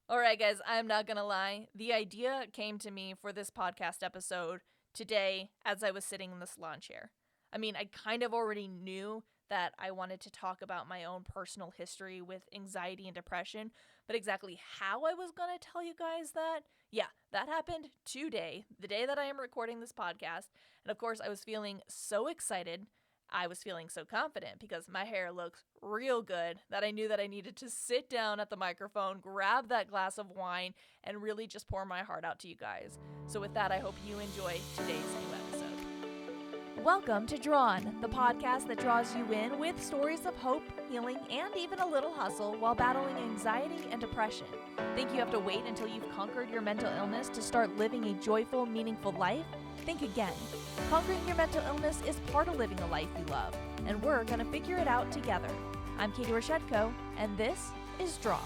All right, guys, I'm not going to lie. The idea came to me for this podcast episode today as I was sitting in this lawn chair. I mean, I kind of already knew that I wanted to talk about my own personal history with anxiety and depression, but exactly how I was going to tell you guys that, yeah, that happened today, the day that I am recording this podcast. And of course, I was feeling so excited. I was feeling so confident because my hair looks real good that I knew that I needed to sit down at the microphone, grab that glass of wine, and really just pour my heart out to you guys. So, with that, I hope you enjoy today's new episode. Welcome to Drawn, the podcast that draws you in with stories of hope, healing, and even a little hustle while battling anxiety and depression. Think you have to wait until you've conquered your mental illness to start living a joyful, meaningful life? Think again. Conquering your mental illness is part of living a life you love, and we're going to figure it out together. I'm Katie Rochetko, and this is Drawn.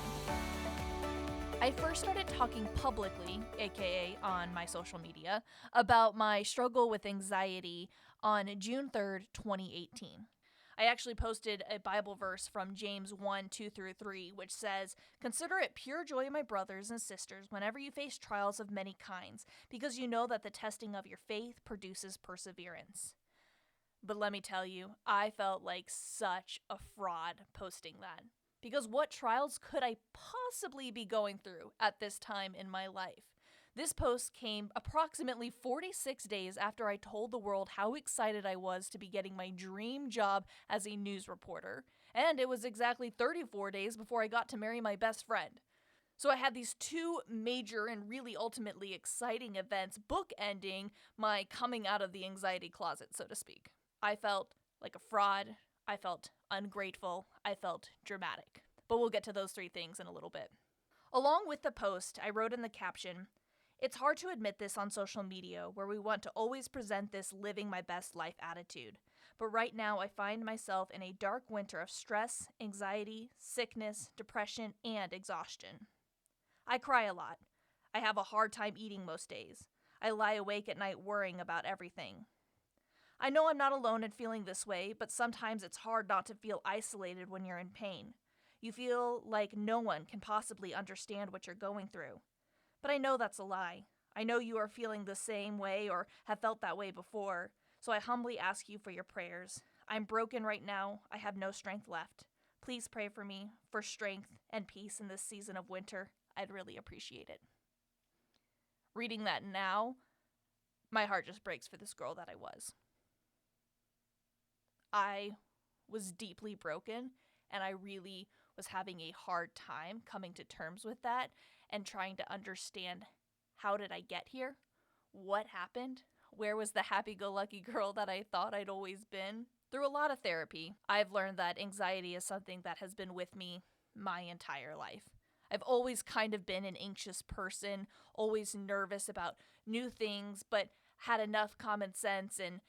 I first started talking publicly, aka on my social media, about my struggle with anxiety on June 3rd, 2018. I actually posted a Bible verse from James 1:2-3, which says, "Consider it pure joy, my brothers and sisters, whenever you face trials of many kinds, because you know that the testing of your faith produces perseverance." But let me tell you, I felt like such a fraud posting that. Because what trials could I possibly be going through at this time in my life? This post came approximately 46 days after I told the world how excited I was to be getting my dream job as a news reporter, and it was exactly 34 days before I got to marry my best friend. So I had these two major and really ultimately exciting events bookending my coming out of the anxiety closet, so to speak. I felt like a fraud, I felt ungrateful, I felt dramatic. But we'll get to those three things in a little bit. Along with the post, I wrote in the caption, "It's hard to admit this on social media where we want to always present this living my best life attitude. But right now I find myself in a dark winter of stress, anxiety, sickness, depression, and exhaustion. I cry a lot. I have a hard time eating most days. I lie awake at night worrying about everything. I know I'm not alone in feeling this way, but sometimes it's hard not to feel isolated when you're in pain. You feel like no one can possibly understand what you're going through. But I know that's a lie. I know you are feeling the same way or have felt that way before, so I humbly ask you for your prayers. I'm broken right now. I have no strength left. Please pray for me for strength and peace in this season of winter. I'd really appreciate it." Reading that now, my heart just breaks for this girl that I was. I was deeply broken, and I really was having a hard time coming to terms with that and trying to understand, how did I get here? What happened? Where was the happy-go-lucky girl that I thought I'd always been? Through a lot of therapy, I've learned that anxiety is something that has been with me my entire life. I've always kind of been an anxious person, always nervous about new things, but had enough common sense and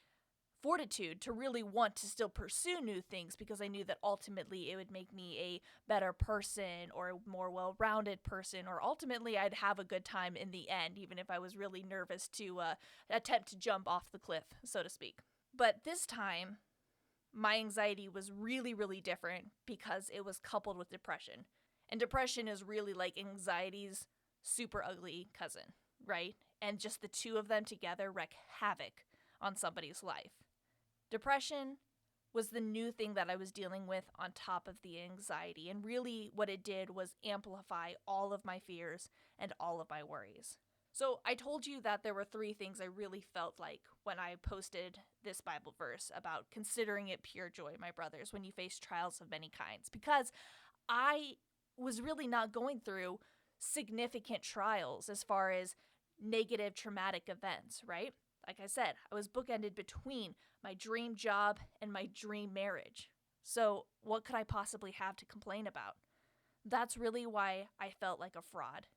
fortitude to really want to still pursue new things because I knew that ultimately it would make me a better person or a more well-rounded person, or ultimately I'd have a good time in the end, even if I was really nervous to attempt to jump off the cliff, so to speak. But this time, my anxiety was really, really different because it was coupled with depression. And depression is really like anxiety's super ugly cousin, right? And just the two of them together wreak havoc on somebody's life. Depression was the new thing that I was dealing with on top of the anxiety, and really what it did was amplify all of my fears and all of my worries. So I told you that there were three things I really felt like when I posted this Bible verse about considering it pure joy, my brothers, when you face trials of many kinds, because I was really not going through significant trials as far as negative traumatic events, right? Like I said, I was bookended between my dream job and my dream marriage. So, what could I possibly have to complain about? That's really why I felt like a fraud.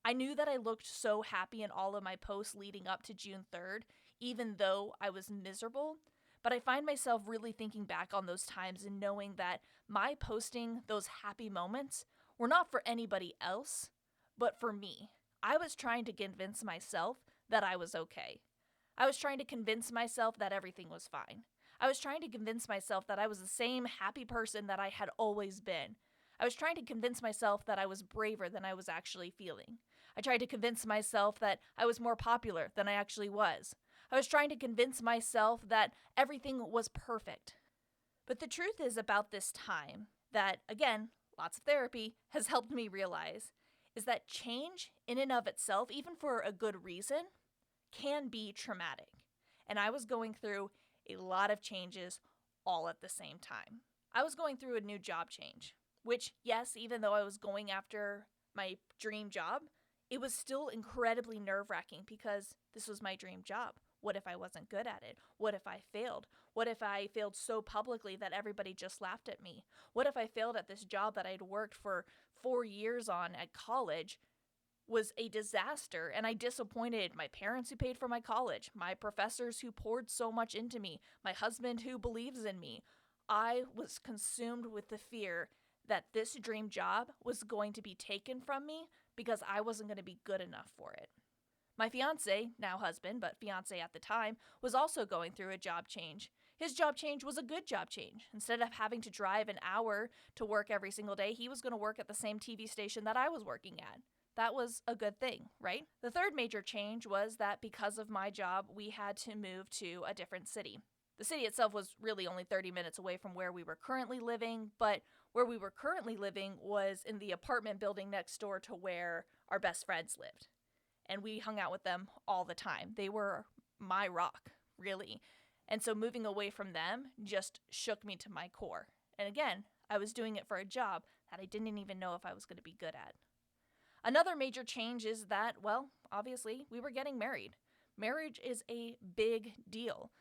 I knew that I looked so happy in all of my posts leading up to June 3rd, even though I was miserable. But I find myself really thinking back on those times and knowing that my posting those happy moments were not for anybody else, but for me. I was trying to convince myself that I was okay. I was trying to convince myself that everything was fine. I was trying to convince myself that I was the same happy person that I had always been. I was trying to convince myself that I was braver than I was actually feeling. I tried to convince myself that I was more popular than I actually was. I was trying to convince myself that everything was perfect. But the truth is about this time that, again, lots of therapy has helped me realize is that change in and of itself, even for a good reason, can be traumatic. And I was going through a lot of changes all at the same time. I was going through a new job change, which, yes, even though I was going after my dream job, it was still incredibly nerve-wracking because this was my dream job. What if I wasn't good at it? What if I failed? What if I failed so publicly that everybody just laughed at me? What if I failed at this job that I'd worked for 4 years on at college was a disaster and I disappointed my parents who paid for my college, my professors who poured so much into me, my husband who believes in me? I was consumed with the fear that this dream job was going to be taken from me because I wasn't going to be good enough for it. My fiance, now husband, but fiance at the time, was also going through a job change. His job change was a good job change. Instead of having to drive an hour to work every single day, he was going to work at the same TV station that I was working at. That was a good thing, right? The third major change was that because of my job, we had to move to a different city. The city itself was really only 30 minutes away from where we were currently living, but where we were currently living was in the apartment building next door to where our best friends lived. And we hung out with them all the time. They were my rock, really. And so moving away from them just shook me to my core. And again, I was doing it for a job that I didn't even know if I was going to be good at. Another major change is that, well, obviously, we were getting married. Marriage is a big deal.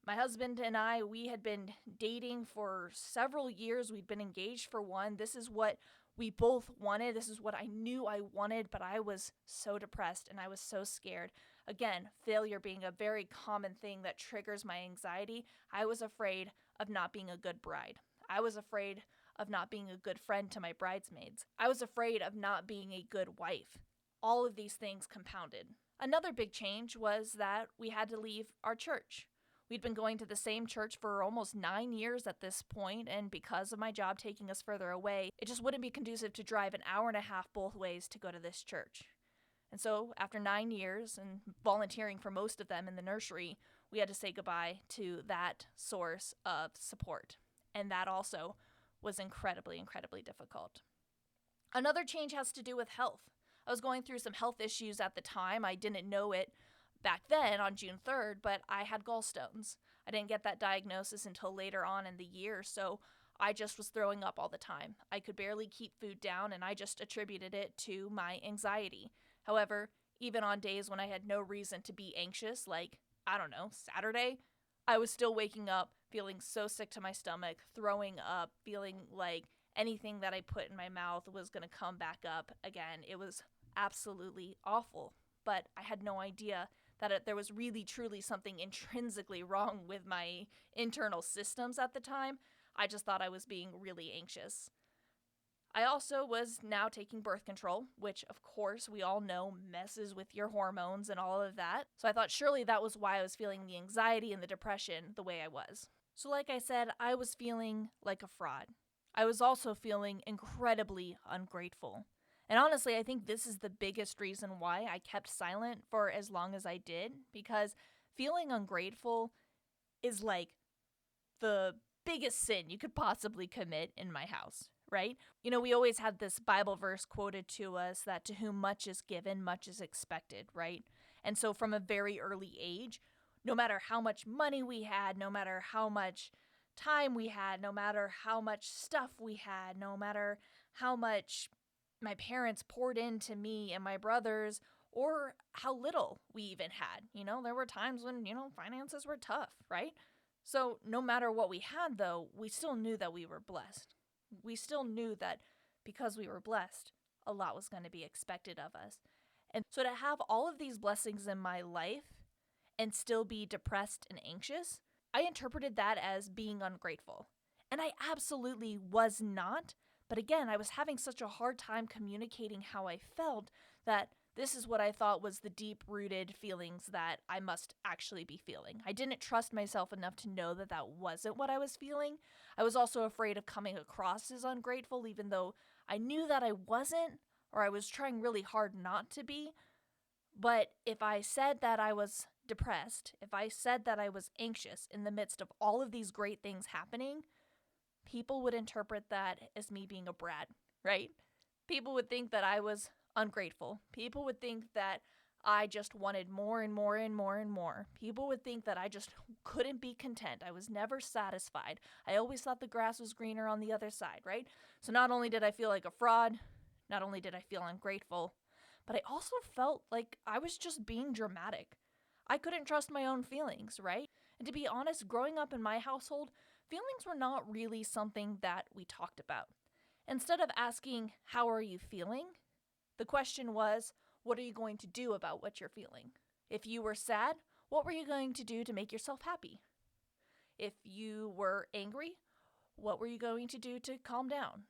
My husband and I, we had been dating for several years. We'd been engaged for one. This is what we both wanted. This is what I knew I wanted, but I was so depressed and I was so scared. Again, failure being a very common thing that triggers my anxiety. I was afraid of not being a good bride. I was afraid of not being a good friend to my bridesmaids. I was afraid of not being a good wife. All of these things compounded. Another big change was that we had to leave our church. We'd been going to the same church for almost 9 years at this point, and because of my job taking us further away, it just wouldn't be conducive to drive an hour and a half both ways to go to this church. And so, after 9 years and volunteering for most of them in the nursery, we had to say goodbye to that source of support. And that also was incredibly, incredibly difficult. Another change has to do with health. I was going through some health issues at the time. I didn't know it back then on June 3rd, but I had gallstones. I didn't get that diagnosis until later on in the year, so I just was throwing up all the time. I could barely keep food down, and I just attributed it to my anxiety. However, even on days when I had no reason to be anxious, like, I don't know, Saturday, I was still waking up feeling so sick to my stomach, throwing up, feeling like anything that I put in my mouth was going to come back up again. It was absolutely awful, but I had no idea that there was really truly something intrinsically wrong with my internal systems at the time. I just thought I was being really anxious. I also was now taking birth control, which of course we all know messes with your hormones and all of that. So I thought surely that was why I was feeling the anxiety and the depression the way I was. So like I said, I was feeling like a fraud. I was also feeling incredibly ungrateful. And honestly, I think this is the biggest reason why I kept silent for as long as I did, because feeling ungrateful is like the biggest sin you could possibly commit in my house, right? You know, we always had this Bible verse quoted to us that to whom much is given, much is expected, right? And so from a very early age, no matter how much money we had, no matter how much time we had, no matter how much stuff we had, no matter how much my parents poured into me and my brothers, or how little we even had. You know, there were times when, finances were tough, right? So no matter what we had, though, we still knew that we were blessed. We still knew that because we were blessed, a lot was going to be expected of us. And so to have all of these blessings in my life and still be depressed and anxious, I interpreted that as being ungrateful. And I absolutely was not. But again, I was having such a hard time communicating how I felt that this is what I thought was the deep-rooted feelings that I must actually be feeling. I didn't trust myself enough to know that that wasn't what I was feeling. I was also afraid of coming across as ungrateful, even though I knew that I wasn't, or I was trying really hard not to be. But if I said that I was depressed, if I said that I was anxious in the midst of all of these great things happening, people would interpret that as me being a brat, right? People would think that I was ungrateful. People would think that I just wanted more and more and more and more. People would think that I just couldn't be content. I was never satisfied. I always thought the grass was greener on the other side, right? So not only did I feel like a fraud, not only did I feel ungrateful, but I also felt like I was just being dramatic. I couldn't trust my own feelings, right? And to be honest, growing up in my household, feelings were not really something that we talked about. Instead of asking, "How are you feeling?" the question was, "What are you going to do about what you're feeling?" If you were sad, what were you going to do to make yourself happy? If you were angry, what were you going to do to calm down?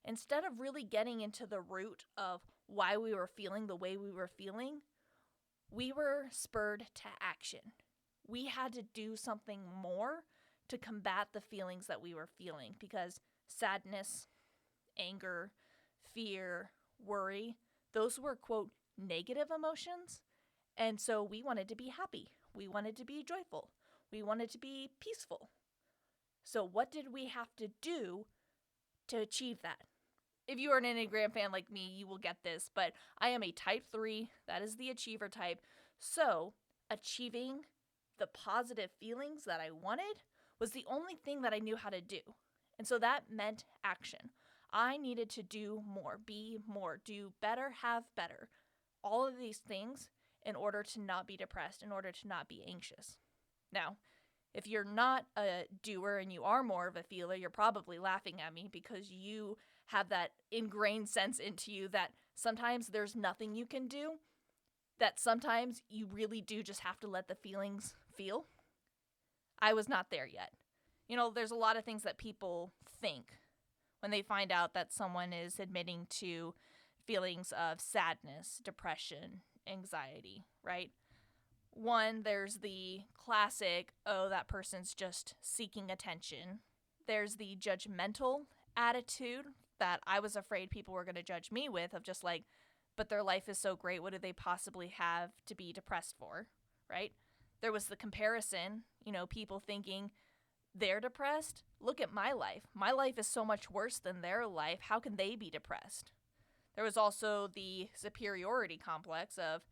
Instead of really getting into the root of why we were feeling the way we were feeling, we were spurred to action. We had to do something more to combat the feelings that we were feeling because sadness, anger, fear, worry, those were, quote, negative emotions. And so we wanted to be happy. We wanted to be joyful. We wanted to be peaceful. So what did we have to do to achieve that? If you are an Enneagram fan like me, you will get this, but I am a type 3. That is the achiever type. So achieving the positive feelings that I wanted was the only thing that I knew how to do. And so that meant action. I needed to do more, be more, do better, have better. All of these things in order to not be depressed, in order to not be anxious. Now, if you're not a doer and you are more of a feeler, you're probably laughing at me because you have that ingrained sense into you that sometimes there's nothing you can do, that sometimes you really do just have to let the feelings feel. I was not there yet. You know, there's a lot of things that people think when they find out that someone is admitting to feelings of sadness, depression, anxiety, right? One, there's the classic, oh, that person's just seeking attention. There's the judgmental attitude that I was afraid people were going to judge me with, of just like, but their life is so great, what do they possibly have to be depressed for, right? There was the comparison, people thinking they're depressed. Look at my life. My life is so much worse than their life. How can they be depressed? There was also the superiority complex of,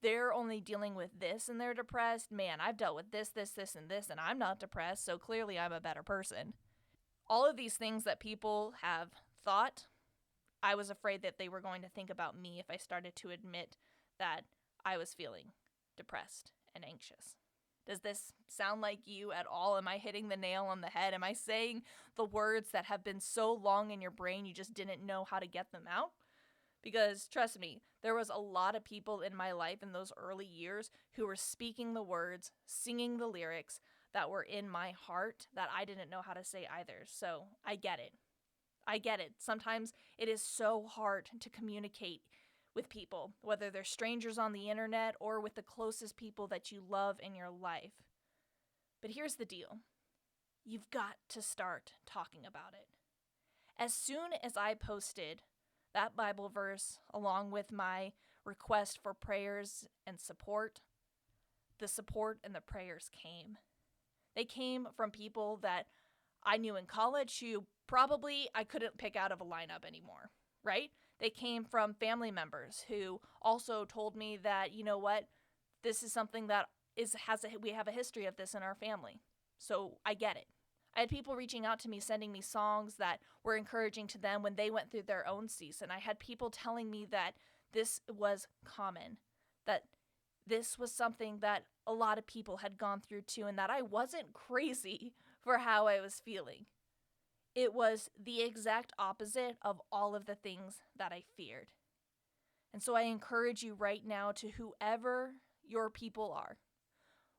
they're only dealing with this and they're depressed. Man, I've dealt with this, and this, and I'm not depressed, so clearly I'm a better person. All of these things that people have thought, I was afraid that they were going to think about me if I started to admit that I was feeling depressed and anxious. Does this sound like you at all? Am I hitting the nail on the head? Am I saying the words that have been so long in your brain you just didn't know how to get them out? Because trust me, there was a lot of people in my life in those early years who were speaking the words, singing the lyrics that were in my heart that I didn't know how to say either. So I get it. I get it. Sometimes it is so hard to communicate with people, whether they're strangers on the internet or with the closest people that you love in your life. But here's the deal. You've got to start talking about it. As soon as I posted that Bible verse, along with my request for prayers and support, the support and the prayers came. They came from people that I knew in college who probably I couldn't pick out of a lineup anymore, right? They came from family members who also told me that, you know what, this is something that we have a history of this in our family. So I get it. I had people reaching out to me, sending me songs that were encouraging to them when they went through their own season. I had people telling me that this was common, that this was something that a lot of people had gone through too, and that I wasn't crazy for how I was feeling. It was the exact opposite of all of the things that I feared. And so I encourage you right now, to whoever your people are,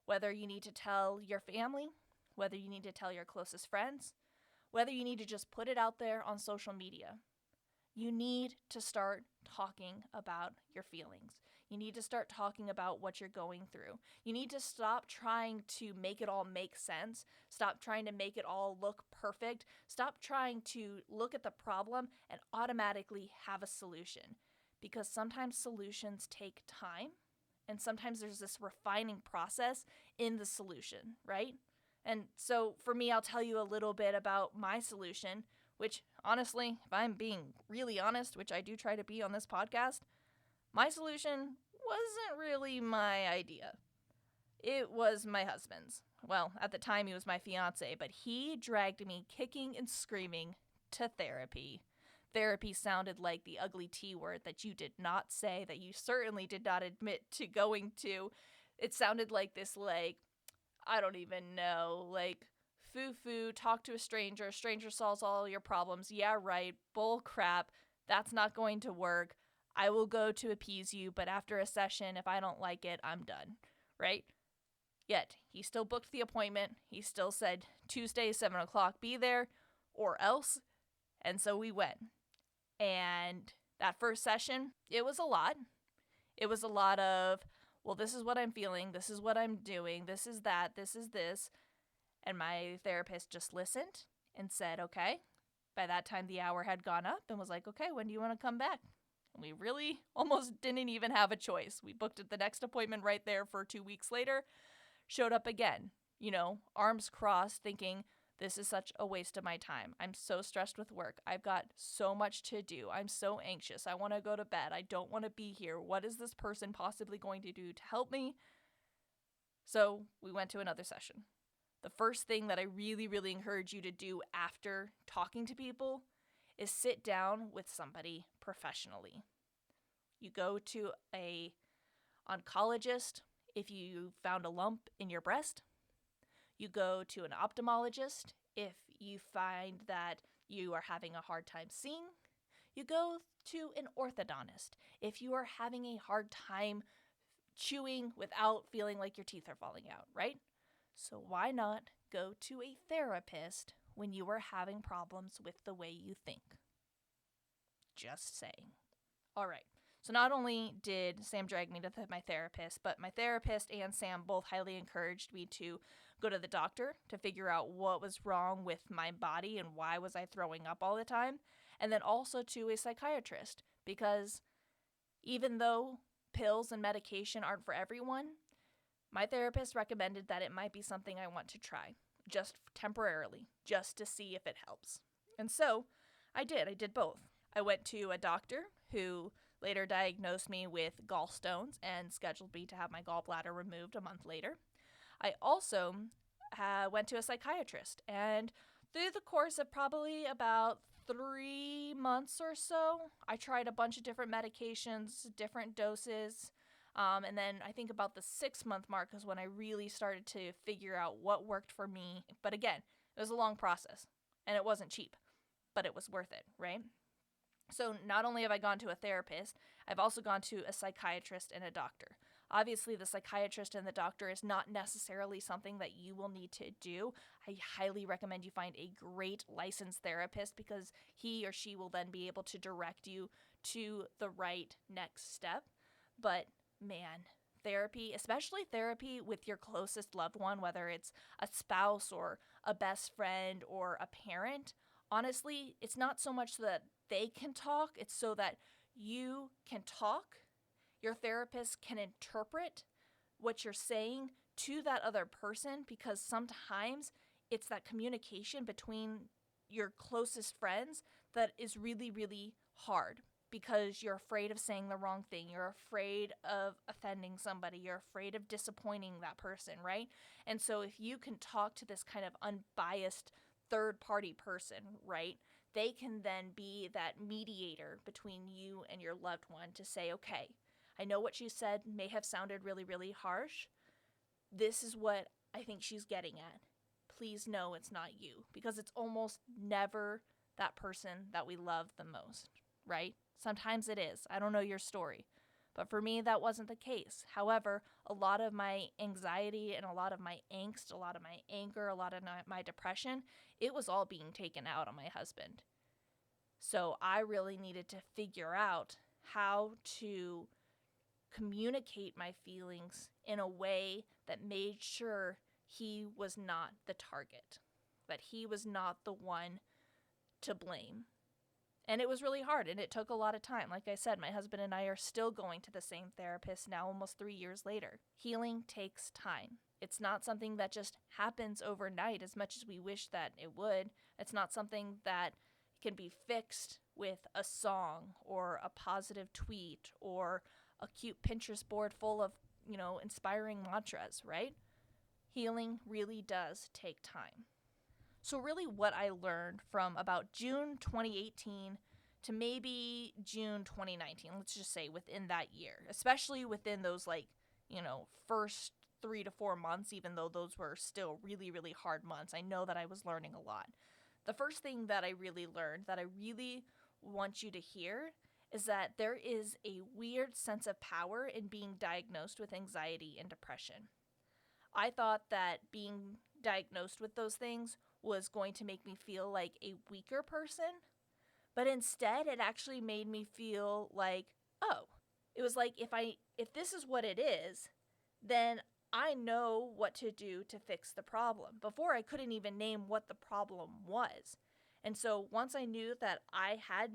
whether you need to tell your family, whether you need to tell your closest friends, whether you need to just put it out there on social media. You need to start talking about your feelings. You need to start talking about what you're going through. You need to stop trying to make it all make sense. Stop trying to make it all look perfect. Stop trying to look at the problem and automatically have a solution. Because sometimes solutions take time, and sometimes there's this refining process in the solution, right? And so for me, I'll tell you a little bit about my solution, which honestly, if I'm being really honest, which I do try to be on this podcast, my solution wasn't really my idea. It was my husband's. Well, at the time he was my fiance, but he dragged me kicking and screaming to therapy. Therapy sounded like the ugly T word that you did not say, that you certainly did not admit to going to. It sounded like this, like, I don't even know, like, foo-foo, talk to a stranger solves all your problems, yeah, right, bull crap, that's not going to work, I will go to appease you, but after a session, if I don't like it, I'm done, right? Yet, he still booked the appointment, he still said, Tuesday, 7 o'clock, be there, or else, and so we went. And that first session, it was a lot. It was a lot of, well, this is what I'm feeling, this is what I'm doing, this is that, this is this. And my therapist just listened and said, okay. By that time, the hour had gone up and was like, okay, when do you want to come back? And we really almost didn't even have a choice. We booked the next appointment right there for 2 weeks later, showed up again, arms crossed, thinking, this is such a waste of my time. I'm so stressed with work. I've got so much to do. I'm so anxious. I want to go to bed. I don't want to be here. What is this person possibly going to do to help me? So we went to another session. The first thing that I really, really encourage you to do after talking to people is sit down with somebody professionally. You go to a oncologist if you found a lump in your breast. You go to an ophthalmologist if you find that you are having a hard time seeing. You go to an orthodontist if you are having a hard time chewing without feeling like your teeth are falling out, right? So why not go to a therapist when you are having problems with the way you think? Just saying. All right. So not only did Sam drag me to my therapist, but my therapist and Sam both highly encouraged me to go to the doctor to figure out what was wrong with my body and why was I throwing up all the time, and then also to a psychiatrist, because even though pills and medication aren't for everyone, my therapist recommended that it might be something I want to try, just temporarily, just to see if it helps. And so I did. I did both. I went to a doctor who later diagnosed me with gallstones and scheduled me to have my gallbladder removed a month later. I also went to a psychiatrist, and through the course of probably about 3 months or so, I tried a bunch of different medications, different doses, and then I think about the 6-month mark is when I really started to figure out what worked for me. But again, it was a long process, and it wasn't cheap, but it was worth it, right? So not only have I gone to a therapist, I've also gone to a psychiatrist and a doctor. Obviously, the psychiatrist and the doctor is not necessarily something that you will need to do. I highly recommend you find a great licensed therapist, because he or she will then be able to direct you to the right next step. But man, therapy, especially therapy with your closest loved one, whether it's a spouse or a best friend or a parent, honestly, it's not so much that they can talk, it's so that you can talk. Your therapist can interpret what you're saying to that other person, because sometimes it's that communication between your closest friends that is really, really hard, because you're afraid of saying the wrong thing. You're afraid of offending somebody. You're afraid of disappointing that person, right? And so if you can talk to this kind of unbiased third-party person, right, they can then be that mediator between you and your loved one to say, okay, I know what she said may have sounded really, really harsh. This is what I think she's getting at. Please know it's not you, because it's almost never that person that we love the most, right? Sometimes it is. I don't know your story. But for me, that wasn't the case. However, a lot of my anxiety and a lot of my angst, a lot of my anger, a lot of my depression, it was all being taken out on my husband. So I really needed to figure out how to communicate my feelings in a way that made sure he was not the target, that he was not the one to blame. And it was really hard, and it took a lot of time. Like I said, my husband and I are still going to the same therapist now, almost 3 years later. Healing takes time. It's not something that just happens overnight as much as we wish that it would. It's not something that can be fixed with a song or a positive tweet or a cute Pinterest board full of, inspiring mantras, right? Healing really does take time. So really what I learned from about June 2018 to maybe June 2019, let's just say within that year, especially within those first 3 to 4 months, even though those were still really, really hard months, I know that I was learning a lot. The first thing that I really learned that I really want you to hear is that there is a weird sense of power in being diagnosed with anxiety and depression. I thought that being diagnosed with those things was going to make me feel like a weaker person, but instead it actually made me feel like, oh, it was like if this is what it is, then I know what to do to fix the problem. Before, I couldn't even name what the problem was. And so once I knew that I had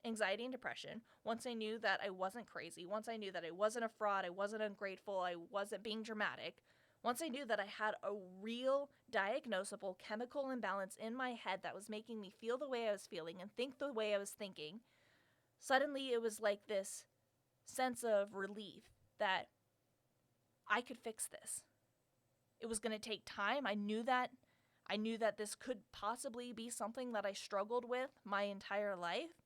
anxiety and depression, once I knew that I wasn't crazy, once I knew that I wasn't a fraud, I wasn't ungrateful, I wasn't being dramatic, once I knew that I had a real diagnosable chemical imbalance in my head that was making me feel the way I was feeling and think the way I was thinking, suddenly it was like this sense of relief that I could fix this. It was going to take time. I knew that this could possibly be something that I struggled with my entire life,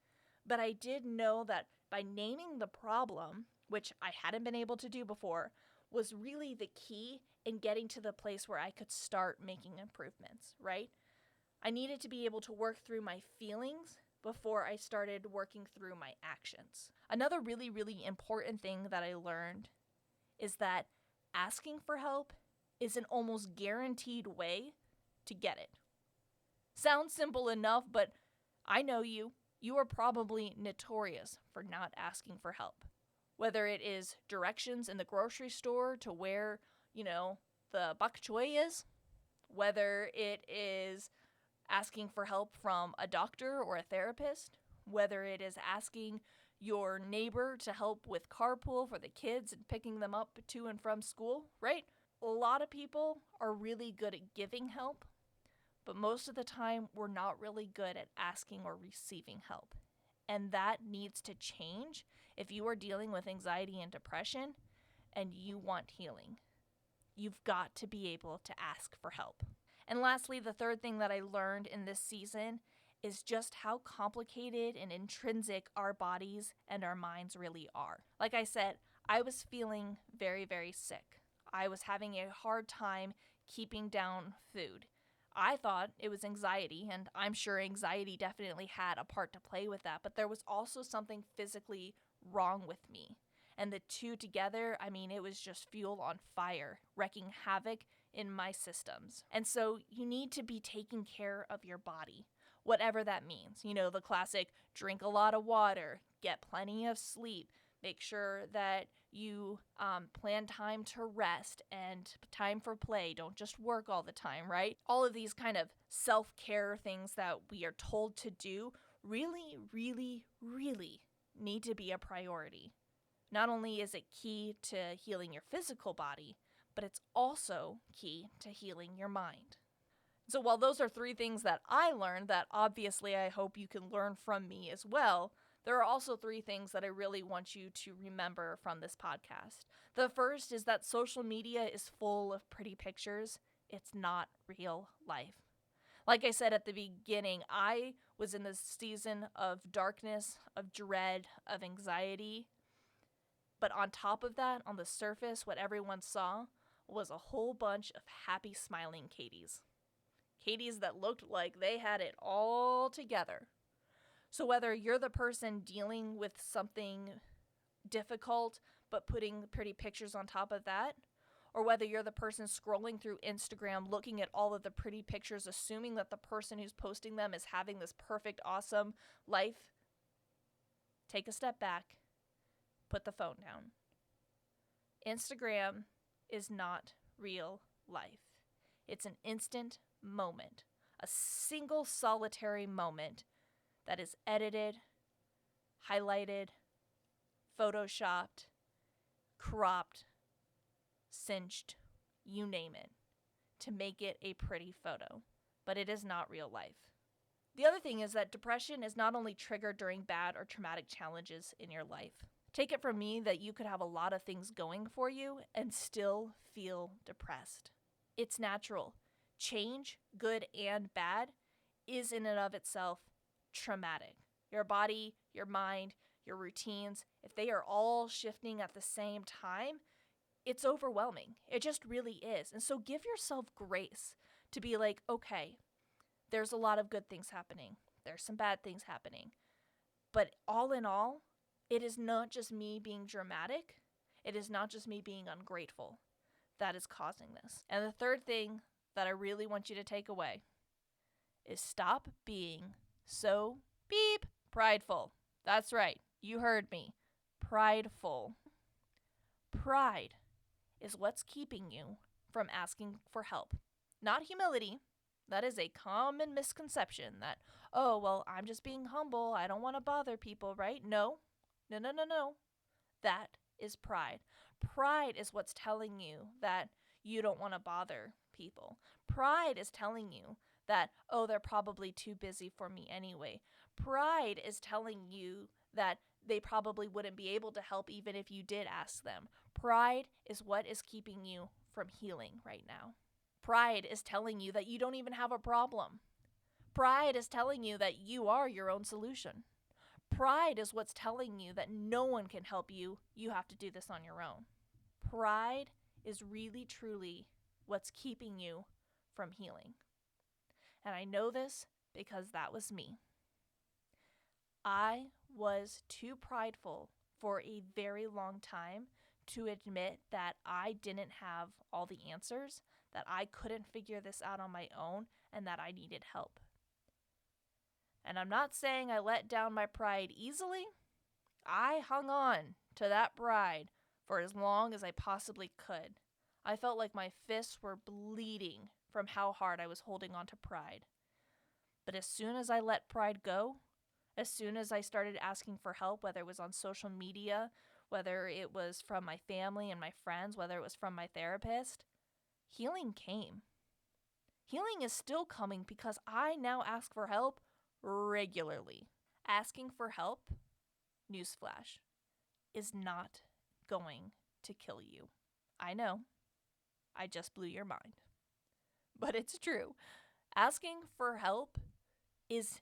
but I did know that by naming the problem, which I hadn't been able to do before, was really the key in getting to the place where I could start making improvements, right? I needed to be able to work through my feelings before I started working through my actions. Another really, really important thing that I learned is that asking for help is an almost guaranteed way to get it. Sounds simple enough, but I know you. You are probably notorious for not asking for help. Whether it is directions in the grocery store to where, the bok choy is, whether it is asking for help from a doctor or a therapist, whether it is asking your neighbor to help with carpool for the kids and picking them up to and from school, right? A lot of people are really good at giving help, but most of the time we're not really good at asking or receiving help. And that needs to change if you are dealing with anxiety and depression and you want healing. You've got to be able to ask for help. And lastly, the third thing that I learned in this season is just how complicated and intrinsic our bodies and our minds really are. Like I said, I was feeling very, very sick. I was having a hard time keeping down food. I thought it was anxiety, and I'm sure anxiety definitely had a part to play with that, but there was also something physically wrong with me. And the two together, it was just fuel on fire, wreaking havoc in my systems. And so you need to be taking care of your body, whatever that means. The classic drink a lot of water, get plenty of sleep, make sure that you plan time to rest and time for play. Don't just work all the time, right? All of these kind of self-care things that we are told to do really, really, really need to be a priority. Not only is it key to healing your physical body, but it's also key to healing your mind. So while those are 3 things that I learned that obviously I hope you can learn from me as well, there are also 3 things that I really want you to remember from this podcast. The first is that social media is full of pretty pictures. It's not real life. Like I said at the beginning, I was in this season of darkness, of dread, of anxiety. But on top of that, on the surface, what everyone saw was a whole bunch of happy, smiling Katies. Katies that looked like they had it all together. So whether you're the person dealing with something difficult but putting pretty pictures on top of that, or whether you're the person scrolling through Instagram, looking at all of the pretty pictures, assuming that the person who's posting them is having this perfect, awesome life, take a step back, put the phone down. Instagram is not real life. It's an instant moment, a single solitary moment that is edited, highlighted, photoshopped, cropped, cinched, you name it, to make it a pretty photo. But it is not real life. The other thing is that depression is not only triggered during bad or traumatic challenges in your life. Take it from me that you could have a lot of things going for you and still feel depressed. It's natural. Change, good and bad, is in and of itself traumatic. Your body, your mind, your routines, if they are all shifting at the same time, it's overwhelming. It just really is. And so give yourself grace to be like, okay, there's a lot of good things happening. There's some bad things happening. But all in all, it is not just me being dramatic. It is not just me being ungrateful that is causing this. And the third thing that I really want you to take away is stop being so prideful. That's right. You heard me. Prideful. Pride is what's keeping you from asking for help. Not humility. That is a common misconception that, oh, well, I'm just being humble. I don't want to bother people, right? No. That is pride. Pride is what's telling you that you don't want to bother people. Pride is telling you that, oh, they're probably too busy for me anyway. Pride is telling you that they probably wouldn't be able to help even if you did ask them. Pride is what is keeping you from healing right now. Pride is telling you that you don't even have a problem. Pride is telling you that you are your own solution. Pride is what's telling you that no one can help you. You have to do this on your own. Pride is really, truly what's keeping you from healing. And I know this because that was me. I was too prideful for a very long time to admit that I didn't have all the answers, that I couldn't figure this out on my own, and that I needed help. And I'm not saying I let down my pride easily. I hung on to that pride for as long as I possibly could. I felt like my fists were bleeding from how hard I was holding on to pride. But as soon as I let pride go, as soon as I started asking for help, whether it was on social media, whether it was from my family and my friends, whether it was from my therapist, healing came. Healing is still coming because I now ask for help regularly. Asking for help, newsflash, is not going to kill you. I know. I just blew your mind. But it's true. Asking for help is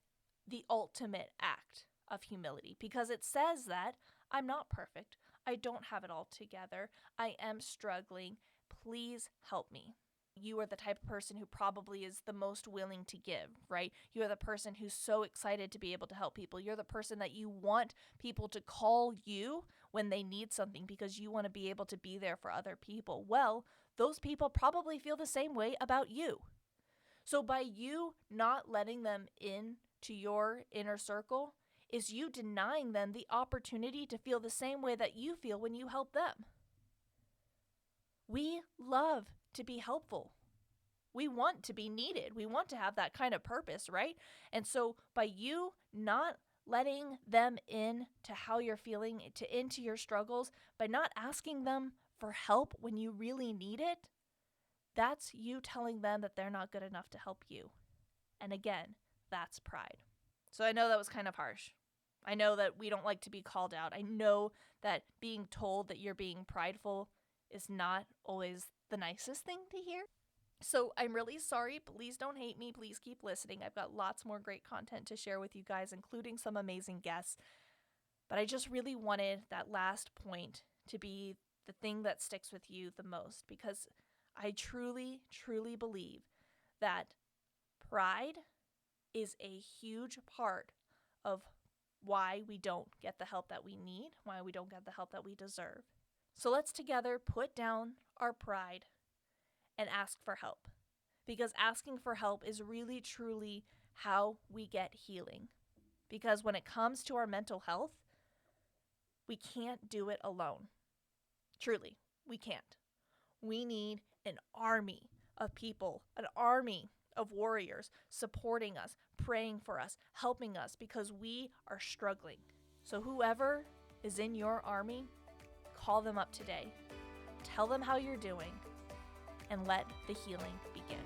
the ultimate act of humility because it says that I'm not perfect. I don't have it all together. I am struggling. Please help me. You are the type of person who probably is the most willing to give, right? You are the person who's so excited to be able to help people. You're the person that you want people to call you when they need something because you want to be able to be there for other people. Well, those people probably feel the same way about you. So by you not letting them in to your inner circle is you denying them the opportunity to feel the same way that you feel when you help them. We love to be helpful. We want to be needed. We want to have that kind of purpose, right? And so by you not letting them in to how you're feeling, into your struggles, by not asking them for help when you really need it, that's you telling them that they're not good enough to help you. And again, that's pride. So I know that was kind of harsh. I know that we don't like to be called out. I know that being told that you're being prideful is not always the nicest thing to hear. So I'm really sorry. Please don't hate me. Please keep listening. I've got lots more great content to share with you guys, including some amazing guests. But I just really wanted that last point to be the thing that sticks with you the most, because I truly, truly believe that pride is a huge part of why we don't get the help that we need, why we don't get the help that we deserve. So let's together put down our pride and ask for help. Because asking for help is really, truly how we get healing. Because when it comes to our mental health, we can't do it alone. Truly, we can't. We need an army of people, an army of warriors supporting us, praying for us, helping us because we are struggling. So whoever is in your army, call them up today. Tell them how you're doing and let the healing begin.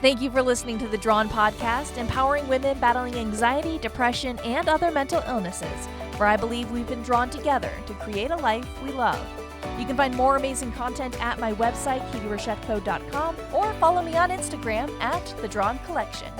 Thank you for listening to the Drawn Podcast, empowering women battling anxiety, depression, and other mental illnesses, where I believe we've been drawn together to create a life we love. You can find more amazing content at my website, KatieRochetko.com, or follow me on Instagram at The Drawn Collection.